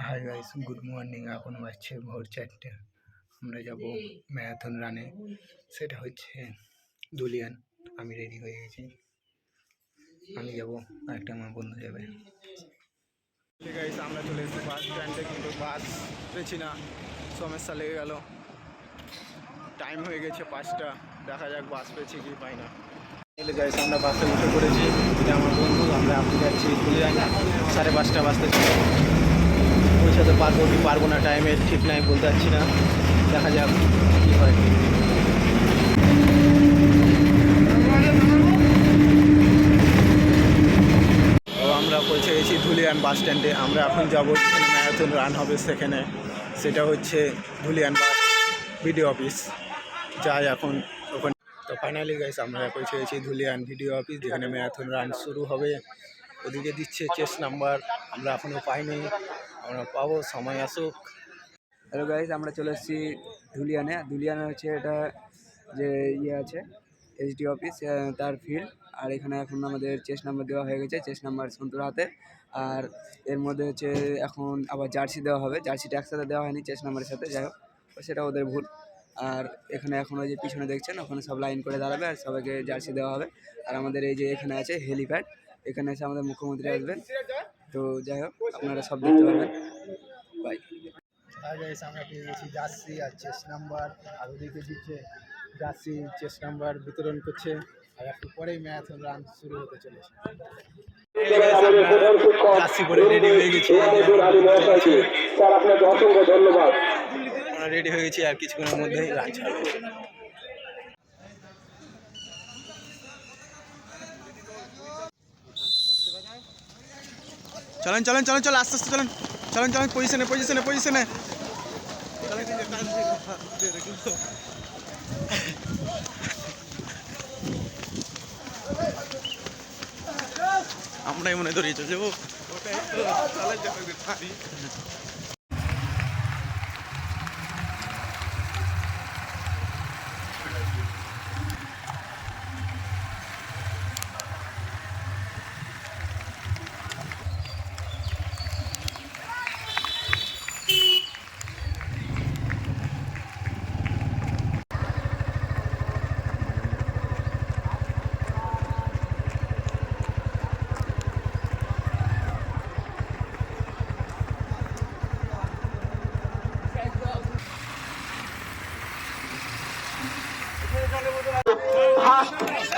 Hi guys, good morning. এখন বাজছে ভোর 4টে। আমরা যাব ম্যারাথন রানে, সেটা হচ্ছে ধুলিয়ান। আমি রেডি হয়ে গেছি, আমি যাব, একটা আমার বন্ধু যাবে। ঠিক আছে, আমরা চলে এসেছি বাস স্ট্যান্ডে, কিন্তু বাস পেয়েছি না, সমস্যা লেগে গেল। টাইম হয়ে গেছে 5টা, দেখা যাক বাস পেয়েছি কি পাই না। গাইস, আমরা বাসে উঠে পড়েছি, এটা আমার বন্ধু। আমরা আপনি যাচ্ছি ধুলিয়ান, 5:30 বাজতে চলে। পৌঁছাতে পারবো কি পারবো না, টাইমের ঠিক নাই, বলতে পারছি না, দেখা যাক কী হয়। আমরা পৌঁছে গেছি ধুলিয়ান বাস স্ট্যান্ডে। আমরা এখন যাবো যেখানে ম্যারাথন রান হবে, সেখানে, সেটা হচ্ছে ধুলিয়ান ভিডিও অফিস। যাই এখন ওখানে। তো ফাইনালি গাইস, আমরা পৌঁছে গেছি ধুলিয়ান ভিডিও অফিস, যেখানে ম্যারাথন রান শুরু হবে। ওদিকে দিচ্ছে চেস্ট নাম্বার, আমরা এখনও পাইনি, আমরা পাবো, সময় আসুক। হ্যালো গাইজ, আমরা চলে এসেছি ধুলিয়ানে হচ্ছে এটা যে আছে এইচডি অফিস, তার ফিল্ড। আর এখানে এখন আমাদের চেস্ট নাম্বার দেওয়া হয়ে গেছে, চেস্ট নাম্বার সন্তুর হাতে। আর এর মধ্যে হচ্ছে এখন আবার জার্সি দেওয়া হবে, জার্সিটা একসাথে দেওয়া হয়নি চেস্ট নাম্বারের সাথে, যাই হোক সেটা ওদের ভুল। আর এখানে এখন ওই যে পিছনে দেখছেন, ওখানে সব লাইন করে দাঁড়াবে আর সবাইকে জার্সি দেওয়া হবে। আর আমাদের এই যে এখানে আছে হেলিপ্যাড, এখানে এসে আমাদের মুখ্যমন্ত্রী আসবেন। তো যাই হোক, আপনারা সব দেখতে পারবেন। বাই। আমরা পেয়ে গেছি জার্সি আর চেস্ট নাম্বার, আর ওদিকে দিচ্ছে জার্সি চেস্ট নাম্বার বিতরণ করছে। আর একটু পরেই ম্যারাথন রান শুরু হতে চলেছে। জার্সি পরে রেডি হয়ে গেছি, আমরা রেডি হয়ে গেছি, আর কিছুক্ষণের মধ্যেই রান ছাড়বো। চলেন চলেন চলেন চলেন, আস্তে আস্তে চলেন, চলেন চলেন, পজিশনে পজিশনে পজিশনে। আমরাই মনে ধরিয়ে চলে যাবো।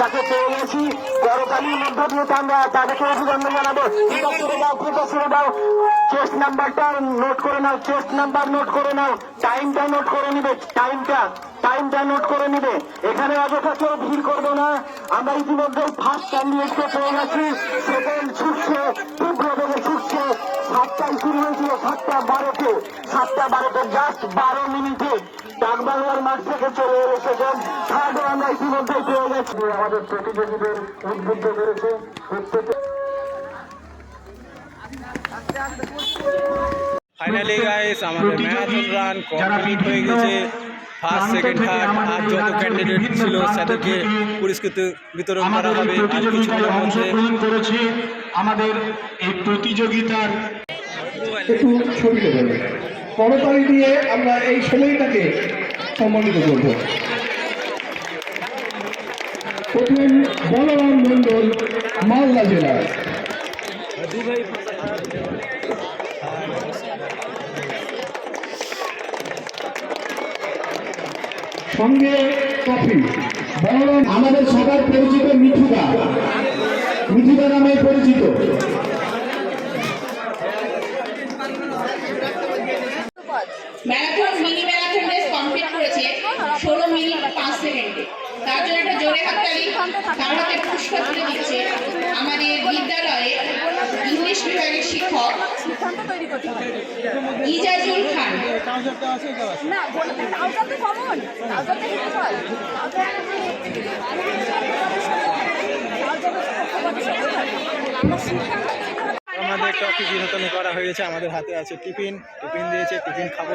তাকে পেয়ে গেছি, করতালির মধ্য দিয়ে আমরা তাদেরকে অভিনন্দন জানাবো। ছেড়ে দাও, চেস্ট নাম্বারটা নোট করে নাও, চেস্ট নাম্বার নোট করে নাও, টাইমটা নোট করে নিবে, টাইমটা নোট করে নিবে। এখানে অযথা কেউ ভিড় করবে না। আমরা ইতিমধ্যে ফার্স্ট ক্যান্ডিডেটকে পেয়ে গেছি, সেকেন্ড ছুটছে, তীব্র বেগে ছুটছে। 7টায় শুরু হয়েছিল, 7:12 জাস্ট 12 মিনিটে ডাকবাংলার মাঠ থেকে চলে এসেছেন। থার্ডও আমরা ইতিমধ্যে পেয়ে গেছি। আমাদের প্রতিযোগীদের উদ্বুদ্ধ করেছে প্রত্যেকে। ফাইনালি গাইস, আমাদের ম্যারাথন রান কমপ্লিট হয়ে গেছে। ফার্স্ট, সেকেন্ড, থার্ড আর যত ক্যান্ডিডেট ছিল তাদেরকে পুরস্কৃত বিতরণ করা হবে। আর কিছুক্ষণের মধ্যে করেছি আমাদের এই প্রতিযোগিতার একটু ছবি দেবেন, করতালি দিয়ে আমরা এই সময়টাকে সম্মানিত করব। প্রথম বলরাম মন্ডল, মালদা জেলা। সঙ্গে কফি। বলরাম আমাদের সবার পরিচিত মিঠুদা নামে পরিচিত। Marathon mini marathon race complete করেছে 16 মিনিট 5 সেকেন্ডে। তার জন্য একটা জোরে হাততালি। তার হাতে পুরস্কার তুলে দিচ্ছে আমাদের বিদ্যালয়ে ইংলিশ বিভাগের শিক্ষক ইজাজুল খান। আমাদের ট্রফি বিতরণ করা হয়েছে। আমাদের হাতে আছে টিফিন দিয়েছে, টিফিন খাবো।